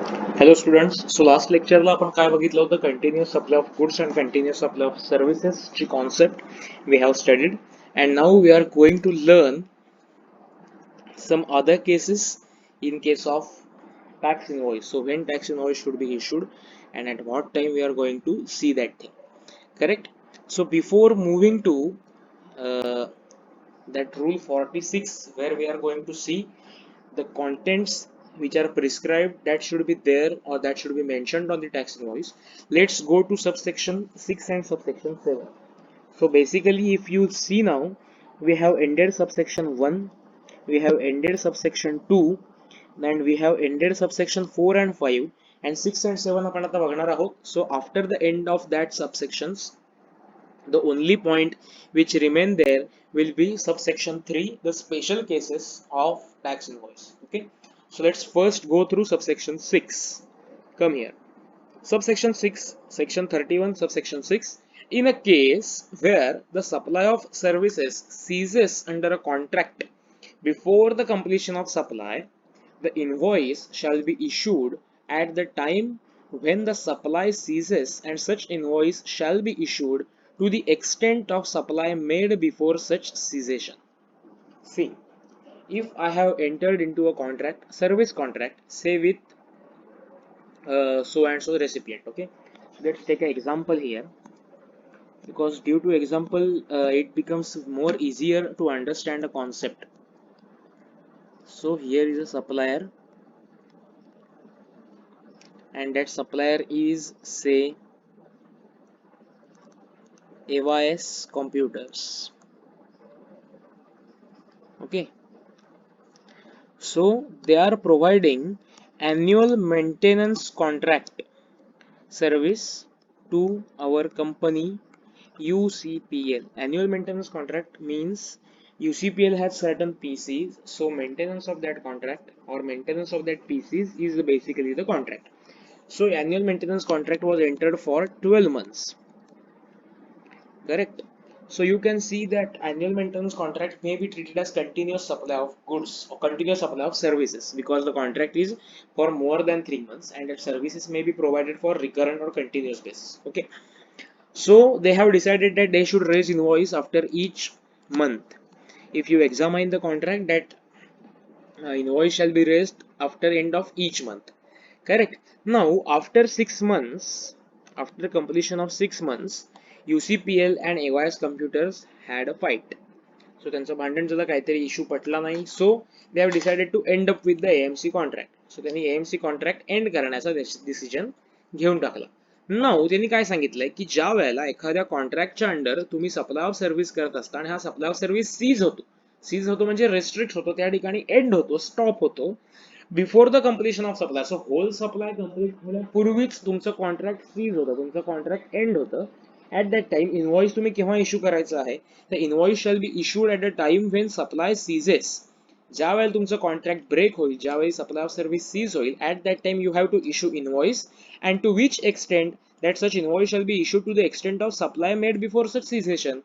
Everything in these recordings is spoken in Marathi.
Hello students. So last lecture ला आपण काय बघितलं होतं continuous supply of goods and continuous supply of services ची concept we have studied and now we are going to learn some other cases in case of tax invoice. So when tax invoice should be issued and at what time we are going to see that thing. Correct? So before moving to uh, that rule 46 where we are going to see the contents which are prescribed that should be there or that should be mentioned on the tax invoice. Let's go to subsection 6 and subsection 7. So basically if you see now, we have ended subsection 1, we have ended subsection 2, and we have ended subsection 4 and 5, and 6 and 7 आपण आता बघणार आहोत. So after the end of that subsections, the only point which remain there will be subsection 3, the special cases of tax invoice. Okay, so let's first go through subsection 6. Come here. Subsection 6, section 31, subsection 6. In a case where the supply of services ceases under a contract before the completion of supply, the invoice shall be issued at the time when the supply ceases, and such invoice shall be issued to the extent of supply made before such cessation. See, if I have entered into a contract, service contract, say with so and so recipient, okay, let's take an example here, because due to example it becomes more easier to understand the concept. So here is a supplier, and that supplier is say AYS Computers. Okay, so they are providing annual maintenance contract service to our company UCPL. Annual maintenance contract means UCPL has certain PCs, so maintenance of that contract or maintenance of that PCs is basically the contract. So annual maintenance contract was entered for 12 months. Correct. So you can see that annual maintenance contract may be treated as continuous supply of goods or continuous supply of services, because the contract is for more than 3 months and that services may be provided for recurrent or continuous basis. Okay. So they have decided that they should raise invoice after each month. If you examine the contract, that invoice shall be raised after end of each month. Correct. Now after 6 months, after completion of 6 months, UCPL and AYS Computers had a fight. So त्यांचं भांडण झालं, काहीतरी इश्यू पटला नाही. So they have decided to end up with the AMC contract. So त्यांनी AMC कॉन्ट्रॅक्ट एंड करण्याचा डिसिजन घेऊन टाकला. नाऊ त्यांनी काय सांगितलंय की ज्या वेळेला एखाद्या कॉन्ट्रॅक्टच्या अंडर तुम्ही सप्लाय ऑफ सर्व्हिस करत असता आणि हा सप्लाय ऑफ सर्व्हिस सीज होतो म्हणजे रेस्ट्रिक्ट होतो, त्या ठिकाणी एंड होतो, स्टॉप होतो before the completion of supply. So whole supply complete होण्यापूर्वीच तुमचं कॉन्ट्रॅक्ट सीज होतं, तुमचं कॉन्ट्रॅक्ट एंड होतं. ॲट दॅट टाइम इनवॉइस तुम्ही केव्हा इश्यू करायचं आहे, तर invoice shall be issued at the time when supply ceases. ज्या वेळेला तुमचं कॉन्ट्रॅक्ट ब्रेक होईल, ज्यावेळी सप्लाय ऑफ सर्व्हिस सीज होईल, at that time you have to issue invoice, and to which extent that such invoice shall be issued to the extent of supply made before such cessation.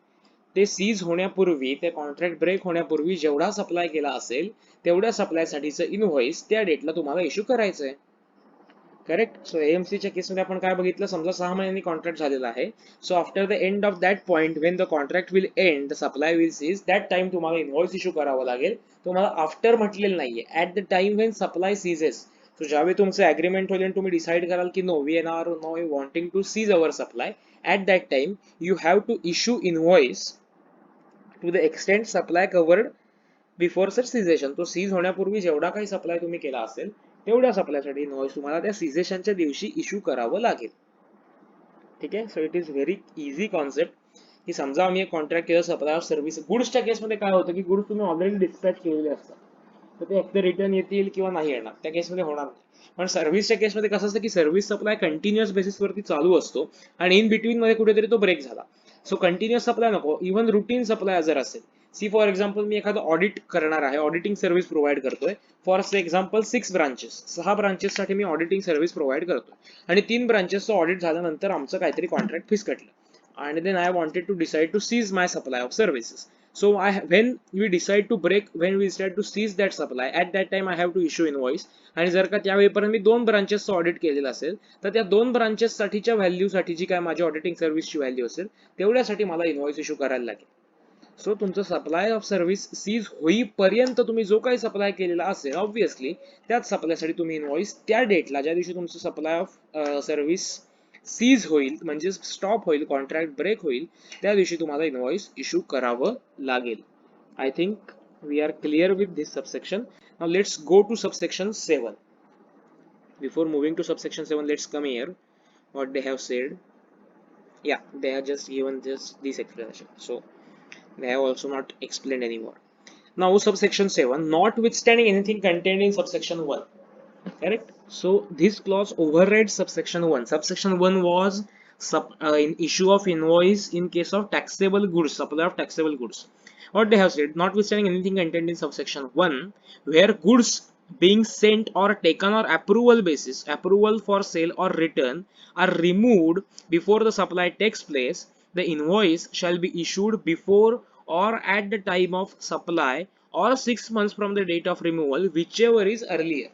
ते सीज होण्यापूर्वी, ते कॉन्ट्रॅक्ट ब्रेक होण्यापूर्वी जेवढा सप्लाय केला असेल तेवढ्या सप्लायसाठीचं इनव्हॉइस त्या डेटला तुम्हाला इश्यू करायचं आहे. करेक्ट. सो एएमसीच्या केसमध्ये आपण काय बघितलं, समजा 6 महिन्यांनी कॉन्ट्रॅक्ट झालेला आहे. So after the end of that point when the contract will end, the supply will cease, that time तुम्हाला इनव्हॉइस इश्यू करावं लागेल. तुम्हाला आफ्टर म्हटलेलं नाहीये, at the time when supply ceases. So ज्यावेळी तुमचं अग्रीमेंट होईल आणि तुम्ही डिसाईड कराल की no we are no wanting to cease our supply, at that time you have to issue invoice to the extent supply covered before such सिझेशन. तो सीज होण्यापूर्वी जेवढा काही सप्लाय तुम्ही केला असेल तेवढ्या सप्लायसाठी इनव्हॉइस तुम्हाला त्या सिझेशनच्या दिवशी इश्यू करावं लागेल. ठीक आहे. So it is very easy concept. की समजा आम्ही एक कॉन्ट्रॅक्ट केलं सप्लाय ऑफ सर्व्हिस. गुड्सच्या केसमध्ये काय होतं की गुड्स तुम्ही ऑलरेडी डिस्पॅच केलेले असतात, तर ते एकतर रिटर्न येतील किंवा नाही येणार, त्या केसमध्ये होणार नाही. पण सर्व्हिसच्या केसमध्ये कसं असतं की सर्व्हिस सप्लाय कंटिन्युअस बेसिसवरती चालू असतो आणि इन बिटवीन मध्ये कुठेतरी तो ब्रेक झाला. सो कंटिन्युअस सप्लाय नको, इव्हन रुटीन सप्लाय जर असेल, सी फॉर एक्झाम्पल मी एखादं ऑडिट करणार आहे, ऑडिटिंग सर्व्हिस प्रोव्हाइड करतोय फॉर एक्झाम्पल 6 ब्रांचेस, 6 ब्रांचेससाठी मी ऑडिटिंग सर्व्हिस प्रोव्हाइड करतोय आणि 3 ब्रांचेसचं ऑडिट झाल्यानंतर आमचं काहीतरी कॉन्ट्रॅक्ट फिक्स कटलं आणि then I wanted to decide to cease my supply of services. So when we decide to break, when we decide to cease that supply, at that time I have to issue invoice. आणि जर का त्यावेळेपर्यंत मी 2 ब्रांचेसचं ऑडिट केलेलं असेल तर त्या 2 ब्रांचेस साठीच्या व्हॅल्यूसाठी जी काय माझी ऑडिटिंग सर्व्हिसची व्हॅल्यू असेल तेवढ्यासाठी मला इन्व्हॉइस इश्यू करायला लागेल. सो तुमचं सप्लाय ऑफ सर्व्हिस सीज होईपर्यंत तुम्ही जो काही सप्लाय केलेला असेल ऑब्व्हियसली त्याच सप्लायसाठी तुम्ही इन्व्हॉइस त्या डेटला, ज्या दिवशी तुमचं सप्लाय ऑफ सर्व्हिस सीज होईल म्हणजे स्टॉप होईल, कॉन्ट्रॅक्ट ब्रेक होईल, त्या दिवशी तुम्हाला इन्व्हॉइस इश्यू करावं लागेल. I think we are clear with this subsection. Now let's go to subsection 7. Before moving to subsection 7, let's come here what they have said. Yeah, they have just given just this explanation, so they have also not explained anymore. Now subsection 7, notwithstanding anything contained in subsection 1, correct? So this clause overrides subsection 1. Subsection 1 was in issue of invoice in case of taxable goods, supply of taxable goods. What they have said, notwithstanding anything contained in subsection 1, where goods being sent or taken or approval basis, approval for sale or return, are removed before the supply takes place, the invoice shall be issued before or at the time of supply or 6 months from the date of removal, whichever is earlier.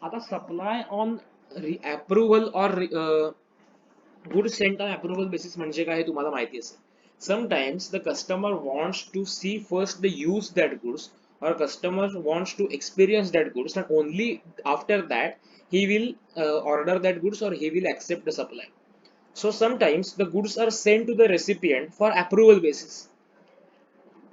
आता supply on approval or good sent on approval basis म्हणजे काय हे तुम्हाला माहिती असेल. Sometimes the customer wants to see first the use that goods or customer wants to experience that goods and only after that he will order that goods or he will accept the supply. So sometimes the goods are sent to the recipient for approval basis.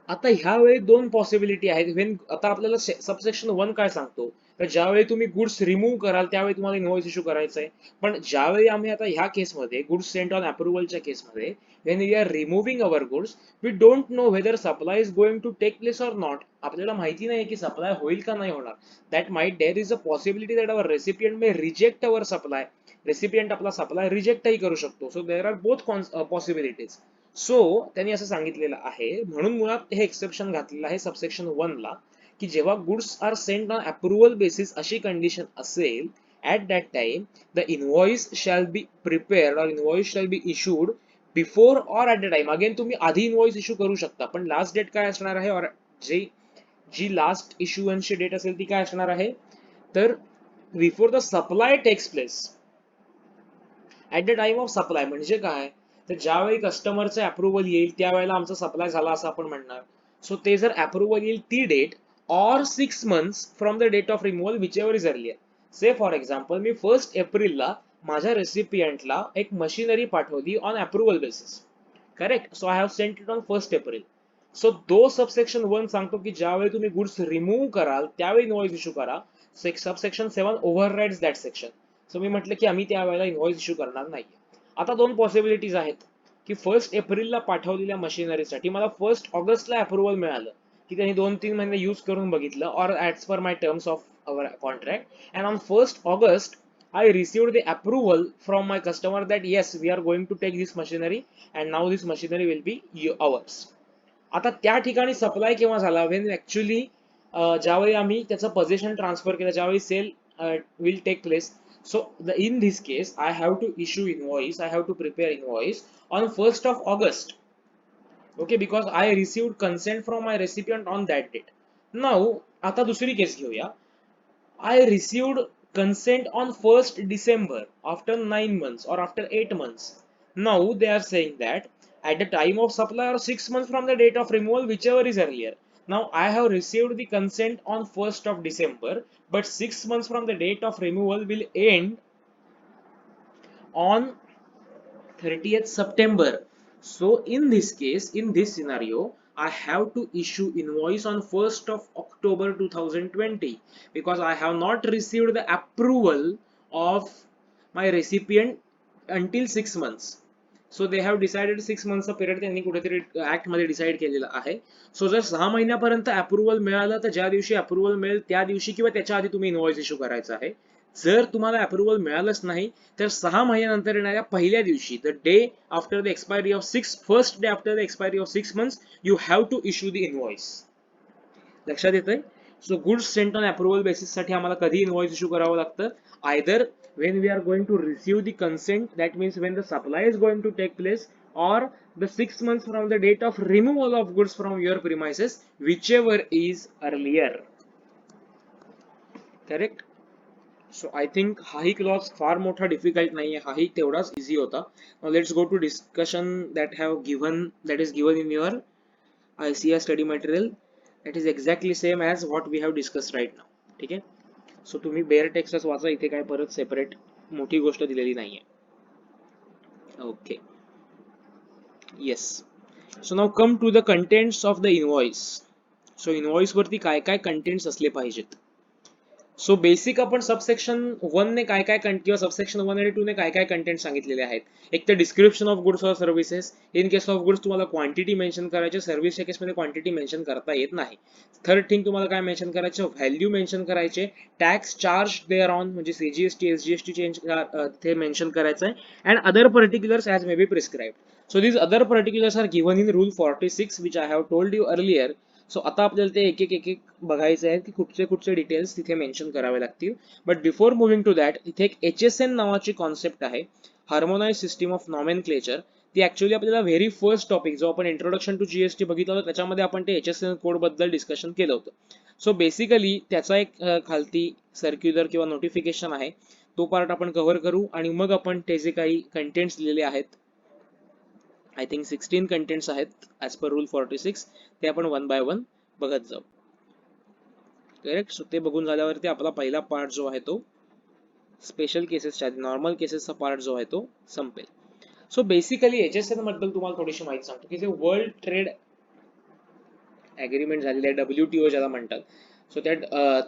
आता ह्यावेळी 2 पॉसिबिलिटी आहेत. व्हेन आता आपल्याला सबसेक्शन 1 काय सांगतो तर ज्यावेळी तुम्ही गुड्स रिमूव्ह कराल त्यावेळी तुम्हाला इन्व्हॉइस इश्यू करायचा आहे. पण ज्यावेळी आम्ही आता ह्या केसमध्ये गुड्स सेंट ऑन अप्रुव्हलच्या केसमध्ये when we are removing our goods we don't know whether supply is going to take place or not. आपल्याला माहिती नाही की सप्लाय होईल का नाही होणार. That might there is a possibility that our recipient may reject our supply. Recipient आपला सप्लाय रिजेक्टही करू शकतो. So there are both possibilities. So त्यांनी असं सांगितलेलं आहे, म्हणून मुळात हे एक्सेप्शन घातलेलं आहे सबसेक्शन 1 ला, की जेव्हा goods are sent on approval basis अशी कंडिशन असेल, at that time the invoice shall be prepared or invoice shall be issued before or at the time. Again तुम्ही आधी इन्व्हॉइस इश्यू करू शकता पण लास्ट डेट काय असणार आहे, और जी लास्ट इश्युअन्सची डेट असेल ती काय असणार आहे, तर before the supply takes place. At the time of supply म्हणजे काय, तर ज्यावेळी कस्टमरचे अप्रुव्हल येईल त्यावेळेला आमचा सप्लाय झाला असं आपण म्हणणार. सो ते जर अप्रुव्हल येईल ती date or 6 months from the date of removal whichever is earlier. Say for example मी 1 एप्रिलला माझ्या रेसिपियंटला एक मशिनरी पाठवली on approval basis, correct. So I have sent it on 1 April. So though subsection 1 सांगतो की ज्यावेळी तुम्ही गुड्स रिमूव्ह कराल त्यावेळी इन्व्हॉइस इश्यू करा. Subsection 7 overrides that section. So मी म्हटलं की आम्ही त्यावेळेला इन्व्हॉइस इश्यू करणार नाही. आता 2 पॉसिबिलिटीज आहेत की 1 एप्रिलला पाठवलेल्या मशिनरीसाठी मला 1 ऑगस्टला अप्रुव्हल मिळालं, की त्यांनी 2-3 महिने यूज करून बघितलं और as per my terms of our contract and on 1 August I received the approval from my customer that yes, we are going to take this machinery and now this machinery will be ours. आता त्या ठिकाणी सप्लाय केव्हा झाला, व्हेन ऍक्च्युअली ज्यावेळी आम्ही त्याचं पोझिशन ट्रान्सफर केलं, ज्यावेळी sale will take place. So in this case, I have to issue invoice, I have to prepare invoice on 1st of August. Okay, because I received consent from my recipient on that date. Now, आता दुसरी केस घेऊया. I received consent on 1st December after 9 months or after 8 months. Now they are saying that at the time of supply or 6 months from the date of removal, whichever is earlier. Now I have received the consent on 1st of December, but 6 months from the date of removal will end on 30th September. So in this case, in this scenario, I have to issue invoice on 1st of October 2020 because I have not received the approval of my recipient until 6 months. So they have decided 6 मंथचा पिरियड त्यांनी कुठेतरी ऍक्ट मध्ये डिसाइड केलेला आहे. सो जर 6 महिन्यापर्यंत अप्रुव्हल मिळालं तर ज्या दिवशी अप्रुव्हल मिळेल त्या दिवशी किंवा त्याच्या आधी तुम्ही इन्व्हॉइस इश्यू करायचा आहे. जर तुम्हाला अप्रुव्हल मिळालंच नाही तर 6 महिन्यानंतर येणाऱ्या पहिल्या दिवशी, the day after the expiry of 6, first day after the expiry of 6 months, you have to issue the invoice. लक्षात येतंय. So goods sent on approval basis साठी आम्हाला कधी इन्व्हॉइस इश्यू करावं लागतं, either when we are going to receive the consent, that means when the supply is going to take place, or the 6 months from the date of removal of goods from your premises, whichever is earlier. Correct? So I think हाही क्लॉज फार मोठा डिफिकल्ट नाहीये, हाही तेवढाच इझी होता. Now let's go to discussion that is given in your ICR study material. That is exactly same as what we have discussed right now. ठीक आहे. सो तुम्ही बेअर टेक्स्टच वाचा, इथे काय परत सेपरेट मोठी गोष्ट दिलेली नाहीये. Okay, yes. So now come to the contents of the invoice. So invoice वरती काय काय कंटेंट्स असले पाहिजेत. सो बेसिक आपण सबसेक्शन 1 ने काय काय किंवा सबसेक्शन 1 आणि 2 ने काय काय कंटेंट सांगितलेले आहेत. एक तर description of goods or services. In case of goods तुम्हाला क्वांटिटी मेन्शन करायचे, सर्व्हिसच्या केसमध्ये क्वांटिटी मेन्शन करता येत नाही. थर्ड थिंग तुम्हाला काय मेन्शन करायचं, व्हॅल्यू मेन्शन करायचे, टॅक्स चार्ज देअर ऑन म्हणजे सीजीएसटी एसजीएसटी चेंज ते मेन्शन करायचं आहे, and other particulars as may be prescribed. So these other particulars are given in rule 46 which I have told you earlier. So आता आपल्याला ते एक एक बघायचं आहे की कुठचे डिटेल्स तिथे मेन्शन करावे लागतील. But before moving to that, इथे एक HSN नावाची कॉन्सेप्ट आहे, हार्मोनाइज सिस्टीम ऑफ नॉमेनक्लेचर. ती ऍक्च्युअली आपल्याला व्हेरी फर्स्ट टॉपिक जो आपण इंट्रोडक्शन टू जीएसटी बघितलं होतं त्याच्यामध्ये आपण ते HSN कोड बद्दल डिस्कशन केलं होतं. सो बेसिकली त्याचा एक खालती सर्क्युलर किंवा नोटिफिकेशन आहे, तो पार्ट आपण कव्हर करू आणि मग आपण ते जे काही कंटेंट्स दिलेले आहेत, आय थिंक 16 कंटेंट्स आहेत ऍज पर रूल 46, ते आपण वन बाय वन बघत जाऊ. करेक्ट. सो ते बघून झाल्यावरती आपला पहिला पार्ट जो आहे तो स्पेशल केसेसच्या नॉर्मल केसेसचा पार्ट जो आहे तो संपेल. सो बेसिकली HSN बद्दल तुम्हाला थोडीशी माहिती सांगतो की जे वर्ल्ड ट्रेड ऍग्रीमेंट झालेली आहे, WTO ज्याला म्हणतात. सो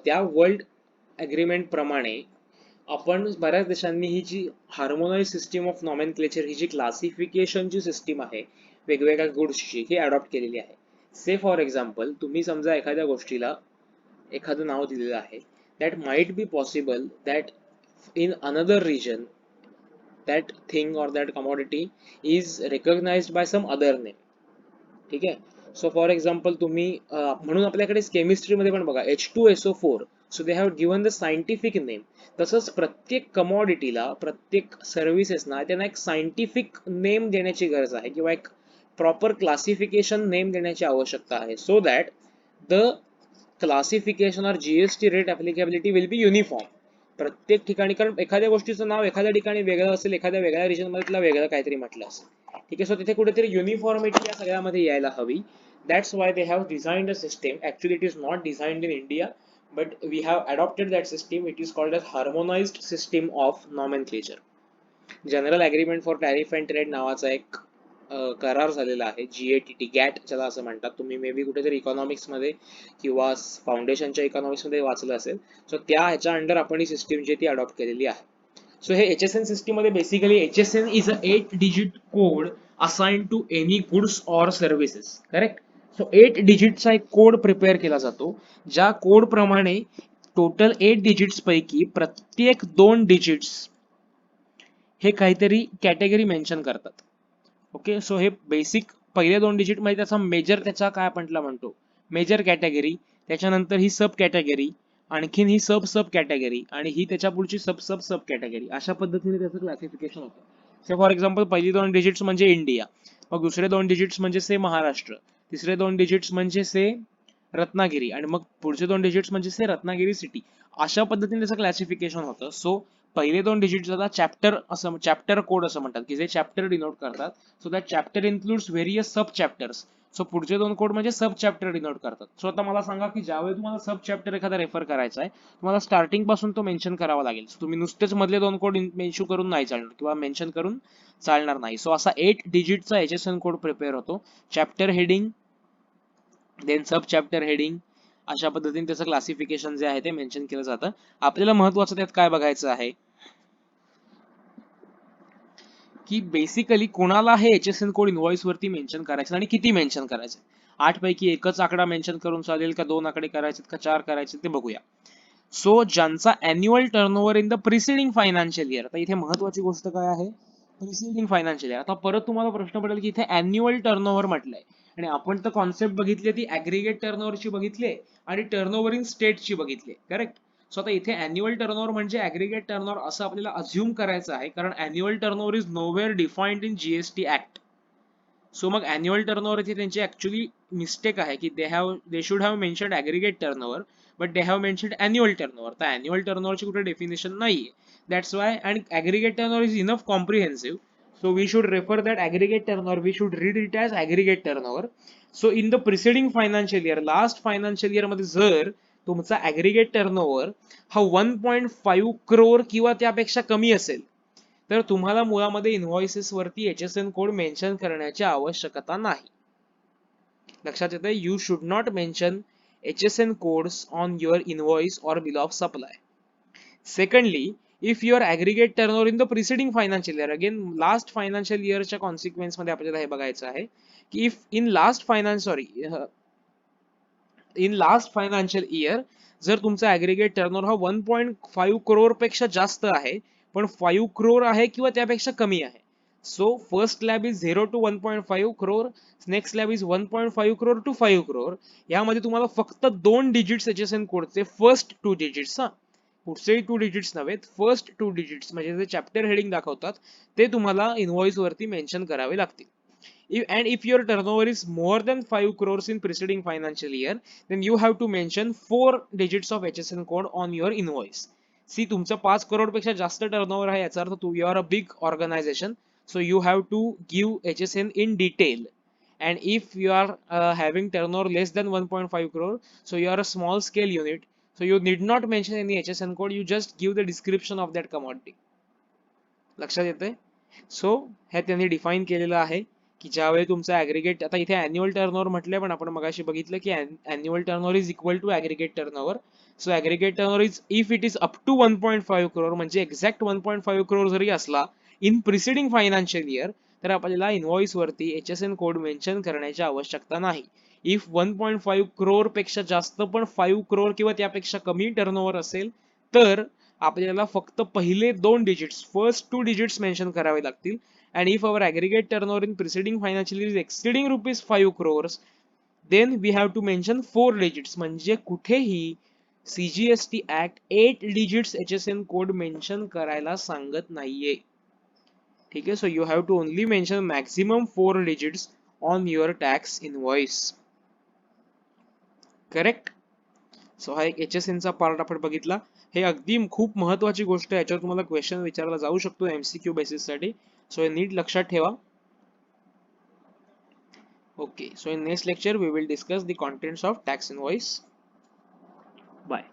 त्या वर्ल्ड ऍग्रीमेंट प्रमाणे आपण बऱ्याच देशांनी ही जी हार्मोनाइज सिस्टीम ऑफ नॉमेनक्लेचर, ही जी क्लासिफिकेशनची सिस्टीम आहे वेगवेगळ्या गुड्सची, ही अडॉप्ट केलेली आहे. से फॉर एक्झाम्पल, तुम्ही समजा एखाद्या गोष्टीला एखादं नाव दिलेलं आहे, that might be possible that in another region that thing or that commodity is recognized by some other name. ठीक आहे. सो फॉर एक्झाम्पल तुम्ही म्हणून आपल्याकडे केमिस्ट्रीमध्ये पण बघा H2SO4. So they have given the scientific name. तसंच प्रत्येक कमॉडिटीला, प्रत्येक सर्व्हिसेसना त्यांना एक सायंटिफिक नेम देण्याची गरज आहे किंवा एक प्रॉपर क्लासिफिकेशन नेम देण्याची आवश्यकता आहे, so that the classification or GST rate applicability will be uniform प्रत्येक ठिकाणी. कारण एखाद्या गोष्टीचं नाव एखाद्या ठिकाणी वेगळं असेल, एखाद्या वेगळ्या रिजन मध्ये तिला वेगळं काहीतरी म्हटलं असेल. ठीक आहे. सो तिथे कुठेतरी युनिफॉर्मिटी या सगळ्यामध्ये यायला हवी. That's why they have designed a system. Actually it is not designed in India, but we have adopted that system. It is called as harmonized system of nomenclature. General agreement for tariff and trade नावाचा एक करार झालेला आहे, GATT, गॅट ज्याला असं म्हणतात. तुम्ही मे बी कुठेतरी इकॉनॉमिक्स मध्ये किंवा फाउंडेशनच्या इकॉनॉमिक्स मध्ये वाचलं असेल. सो त्या ह्याच्या अंडर आपण ही सिस्टीम जी ती अडॉप्ट केलेली आहे. सो हे HSN सिस्टीम मध्ये basically HSN is a 8 digit code assigned to any goods or services. Correct. So 8 डिजिटचा एक कोड प्रिपेअर केला जातो, ज्या कोड प्रमाणे टोटल 8 डिजिट्स पैकी प्रत्येक 2 डिजिट्स हे काहीतरी कॅटेगरी मेन्शन करतात. ओके. सो हे बेसिक पहिले 2 डिजिट मध्ये त्याचा मेजर, त्याचा काय आपण म्हणतो मेजर कॅटेगरी, त्याच्यानंतर ही सब कॅटेगरी, आणखीन ही सब सब कॅटेगरी, आणि ही त्याच्या पुढची सब सब सब कॅटेगरी. अशा पद्धतीने त्याचं क्लासिफिकेशन होतं. से फॉर एक्झाम्पल पहिली 2 डिजिट्स म्हणजे इंडिया, मग दुसरे 2 डिजिट्स म्हणजे से महाराष्ट्र, तिसरे 2 डिजिट्स म्हणजे से रत्नागिरी, आणि मग पुढचे 2 डिजिट्स म्हणजे से रत्नागिरी सिटी. अशा पद्धतीने त्याचं क्लासिफिकेशन होतं. सो पहिले 2 डिजिट्स आता चॅप्टर कोड असं म्हणतात, की जे चॅप्टर डिनोट करतात. So that chapter includes various sub chapters. So पुढचे 2 कोड म्हणजे सब चॅप्टर डिनोट करतात. सो आता मला सांगा की ज्यावेळी तुम्हाला सब चॅप्टर एखादा रेफर करायचा आहे, तुम्हाला स्टार्टिंग पासून तो मेन्शन करावा लागेल. तुम्ही नुसतेच मधले 2 कोड मेन्शन करून नाही चालणार किंवा मेन्शन करून चालणार नाही. सो असा 8 डिजिटचा HSN कोड प्रिपेअर होतो. चॅप्टर हेडिंग, देन सब चॅप्टर हेडिंग, अशा पद्धतीने त्याचं क्लासिफिकेशन जे आहे ते मेन्शन केलं जातं. आपल्याला महत्वाचं त्यात काय बघायचं आहे की बेसिकली कोणाला हे HSN कोड इनवॉइस वरती मेन्शन करायचं आणि किती मेन्शन करायचं. 8 पैकी एकच आकडा मेन्शन करून चालेल का, 2 आकडे करायचे का 4 करायचे ते बघूया. सो ज्यांचा annual turnover in the preceding financial year. आता इथे महत्वाची गोष्ट काय आहे, प्रिसिडिंग फायनान्शियल इयर. आता परत तुम्हाला प्रश्न पडेल की इथे अॅन्युअल टर्नओव्हर म्हटलंय, आणि आपण तर कॉन्सेप्ट बघितली ती ऍग्रीगेट टर्नओव्हरची बघितली आणि टर्नओव्हर इन स्टेटची बघितली. करेक्ट. सो आता इथे अॅन्युअल टर्नओव्हर म्हणजे ऍग्रीगेट टर्नओव्हर असं आपल्याला अज्युम करायचं आहे, कारण annual turnover is nowhere defined in GST act. So मग अॅन्युअल टर्नओव्हर इथे त्यांची ऍक्च्युली मिस्टेक आहे की they should have mentioned aggregate turnover but they have mentioned annual turnover. तर अॅन्युअल टर्नओव्हरची कुठे डेफिनेशन नाहीये. That's why and aggregate turnover is enough comprehensive. So we should refer that aggregate turnover. We should read it as aggregate turnover. So in the preceding financial year, last financial year मध्ये जर तुमचा aggregate turnover हा 1.5 crore किंवा त्यापेक्षा कमी असेल तर तुम्हाला मुळामध्ये इनव्हॉइसेस वरती HSN कोड मेन्शन करण्याची आवश्यकता नाही. लक्षात येते, you should not mention HSN codes on your invoice or bill of supply. Secondly, if your aggregate turnover in the preceding financial year, again last financial year च्या consequence मध्ये आपल्याला हे बघायचं आहे की if in last financial year जर तुमचा aggregate turnover हा 1.5 crore पेक्षा जास्त आहे पण 5 crore आहे किंवा त्यापेक्षा कमी आहे, so first slab is 0 to 1.5 crore, next slab is 1.5 crore to 5 crore. यामध्ये तुम्हाला फक्त 2 digits HSN कोडचे फर्स्ट 2 digits, पुढचे 2 digits नव्हेत, फर्स्ट 2 digits म्हणजे जे चॅप्टर हेडिंग दाखवतात ते तुम्हाला इनव्हॉइस वरती मेन्शन करावे लागतील. And if your turnover is more than 5 crores in preceding financial year, then you have to mention 4 digits of HSN code on your invoice. See, तुमचं 5 crore पेक्षा जास्त टर्नओव्हर आहे याचा अर्थ you are a big organization, so you have to give HSN in detail. And if you are having turnover less than 1.5 crore, so you are a small scale unit, so you need not mention any HSN code, you just give the description of that commodity. लक्षात येते. सो हे त्यांनी डिफाईन केलेलं आहे की ज्यावेळी तुमचं ऍग्रीगेट, आता इथे अॅन्युअल टर्नओव्हर म्हटलंय पण आपण मगाशी बघितलं की annual turnover is equal to aggregate turnover. So aggregate turnover is if it is up to 1.5 crore म्हणजे एक्झॅक्ट 1.5 करोड जरी असला इन प्रिसिडिंग फायनान्शियल इयर तर आपल्याला इनव्हॉइस वरती HSN कोड मेन्शन करण्याची आवश्यकता नाही. इफ 1.5 करोड पेक्षा जास्त पण 5 करोड किंवा त्यापेक्षा कमी टर्नओव्हर असेल तर आपल्याला फक्त पहिले 2 डिजिट्स, फर्स्ट 2 डिजिट्स मेन्शन करावे लागतील. and if our aggregate turnover in preceding financial year is exceeding rupees 5 crores, then we have to mention 4 digits. म्हणजे कुठेही CGST Act 8 digits HSN code mention करायला सांगत नाहीये. ठीक आहे, so you have to only mention maximum 4 digits on your tax invoice. Correct. So हा एक HSN चा पार्ट आपण बघितला. हे अगदी खूप महत्वाची गोष्ट आहे, याच्यावर तुम्हाला क्वेश्चन विचारला जाऊ शकतो MCQ बेसिस साठी. सो हे नीट लक्षात ठेवा. Okay, so in next lecture we will discuss the contents of tax invoice. Bye.